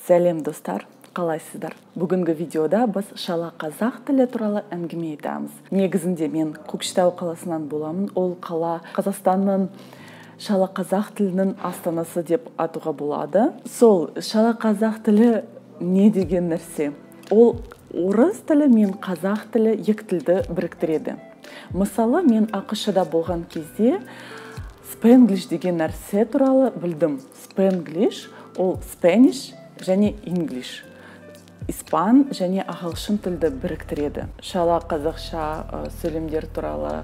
Сәлем достар, қалайсыздар? Бүгінгі видеода біз шала қазақ тілі туралы әңгіме етеміз. Негізінде мен Көкшетау қаласынан боламын. Ол қала Қазақстанның шала қазақ тілінің астанасы деп атуға болады. Сол шала қазақ тілі не деген нәрсе? Ол орыс тілі мен қазақ тілі екі тілді біріктіреді. Мысалы, мен ақш-да болған кезде Spanglish деген нәрсе туралы білдім. Spanglish ол Spanish және English. Испан және ағылшын тілді біріктіреді. Шала қазақша сөйлемдер туралы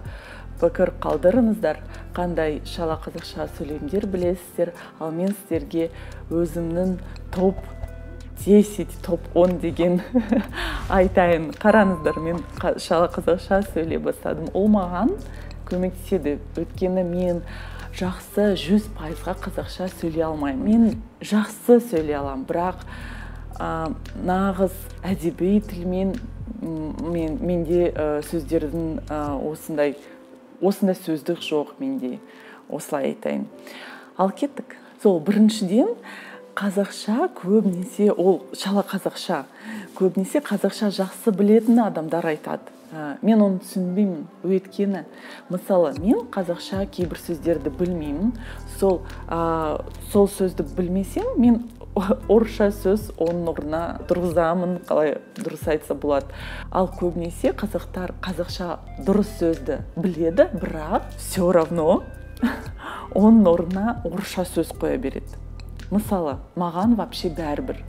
пікір қалдырыңыздар. Қандай шала қазақша сөйлемдер білесіздер? Ал мен сіздерге өзімнің топ 10, топ 10 деген айтайын. Қараңыздар, мен шала қазақша сөйлей бастадым. Ол маған көмектеседі. Өйткені мен жақсы 100%-ға қазақша сөйлей алмаймын. Мен жақсы сөйлей аламын, бірақ нағыз әдеби тілмен менде сөздердің осындай сөздік жоқ менде. Осылай айтайын. Ал кеттік. Сол біріншіден қазақша көбінесе, ол шала қазақша, көбінесе қазақша жақсы білетін адамдар айтады. Мен оны түсінбеймін. Өйткені, мысалы, мен қазақша кейбір сөздерді білмеймін. Сол сөзді білмесем, мен орысша сөз оның орнына тұрғызамын, қалай дұрыс айтса болады. Ал көбінесе қазақтар қазақша дұрыс сөзді біледі, бірақ все равно оның орнына орысша сөз қоя береді. Мысалы, маған вообще бәрібір.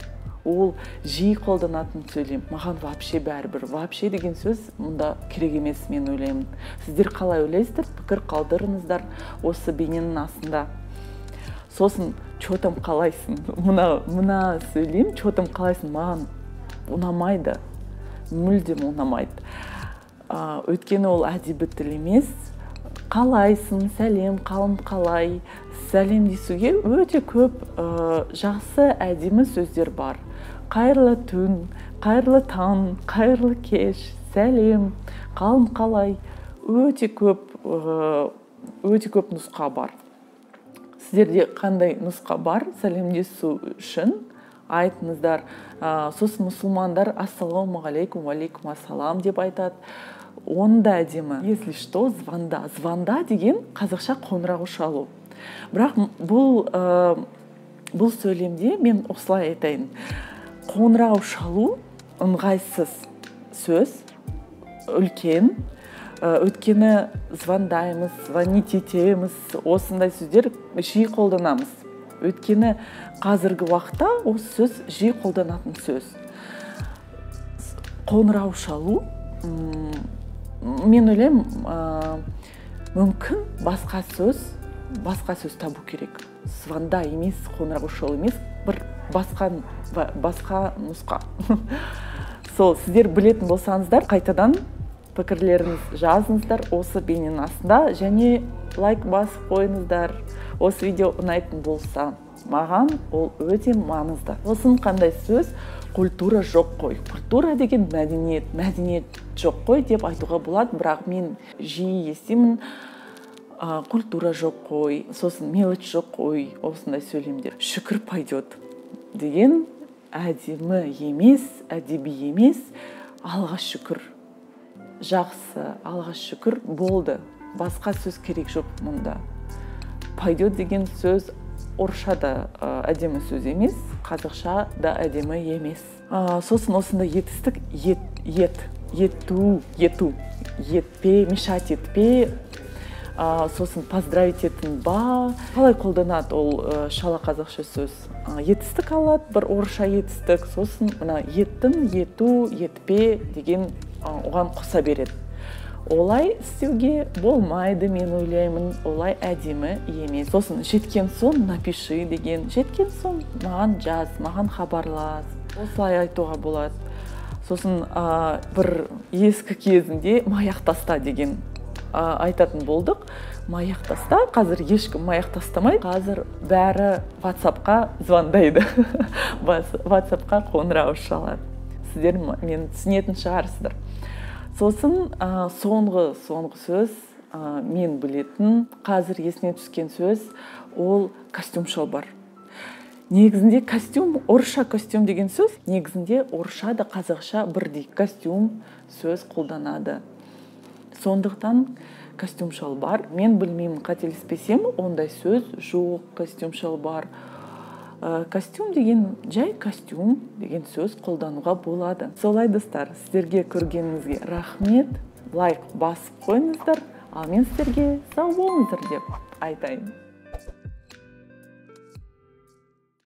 Ол жиі қолданатын сөйлем. Маған вообще бәрібір. Вообще деген сөз мұнда керек емес, мен ойлаймын. Сіздер қалай ойлайсыздар? Пікір қалдырыңыздар осы бейненің астында. Сосын, чотам қалайсың? Мына сөйлем, чотам қалайсың? Маған ұнамайды. Мүлдем ұнамайды. Өйткені ол әдеби тіл емес. Қалайсың, сәлем, қалың қалай? Сәлемдесуге өте көп жақсы әдемі сөздер бар. Қайырлы түн, қайырлы таң, қайырлы кеш, сәлем, қалың қалай? Өте көп нұсқа бар. Сіздерде қандай нұсқа бар сәлемдесу үшін? Айтыңыздар. Сосын мұсылмандар ассаламуалейкум, уалейкум ассалам деп айтады. Оны да әдемі. Если что, звонда. Звонда деген қазақша қоңырау шалу. Бірақ бұл сөйлемде мен осылай айтайын. Қоңырау шалу ыңғайсыз сөз, үлкен. Өйткені звондаймыз, звонить етеміз, осындай сөздер жиі қолданамыз. Өйткені қазіргі уақытта осы сөз жиі қолданатын сөз. Қоңырау шалу, мен ойлаймын, мүмкін басқа сөз табу керек. Звонда емес, қоңырау шалу емес, бір басқа нұсқа. Сол, сіздер білетін болсаңыздар, қайтадан пікірлеріңіз жазыңыздар осы бейненің астында, және лайк басып қойыңыздар. Осы видео ұнайтын болса, маған ол өте маңызды. Сосын қандай сөз? Культура жоқ қой. Культура деген мәдениет жоқ қой деп айтуға болады, бірақ мен жиі естимін, культура жоқ қой, сосын мелочь жоқ қой, осындай сөйлемдер. Шүкір пойдет деген әдемі емес, әдеби емес, алға шүкір. Жақсы, алға шүкір болды. Басқа сөз керек жоқ мұнда. Пойдет деген сөз орысшада әдемі сөз емес, қазақша да әдемі емес. Сосын осында етістік, ету, етпе, мешать етпе, сосын поздравить етін ба. Қалай қолданады ол шала қазақша сөз? Етістік алады, бір орысша етістік, сосын еттің, ету, етпе деген оған қоса береді. Олай істеуге болмайды, мен ойлаймын, олай әдемі емес. Сосын жеткен соң напиши деген, жеткен соң маған жаз, маған хабарлас. Осылай айтуға болады. Сосын бір ескі кезінде маяқ таста деген айтатын болдық. Маяқ таста, қазір ешкім маяқ тастамайды. Қазір бәрі WhatsApp-қа звондайды. WhatsApp-қа қоңырау шалады. Сіздер мен түсінетін шығарсыздар. Сосын соңғы сөз мен білетін, қазір есіне түскен сөз, ол костюм шалбар. негізінде костюм, орысша костюм деген сөз, негізінде орысша да қазақша бірдей костюм сөз қолданады. Сондықтан костюм шалбар, мен білмеймін, қателеспесем, ондай сөз жоқ. Костюм шалбар, костюм деген жай костюм деген сөз қолдануға болады. Солай достар, сіздерге көргеніңізге рахмет, лайк басып қойыңыздар, ал мен сіздерге сау болыңыздар деп айтайын.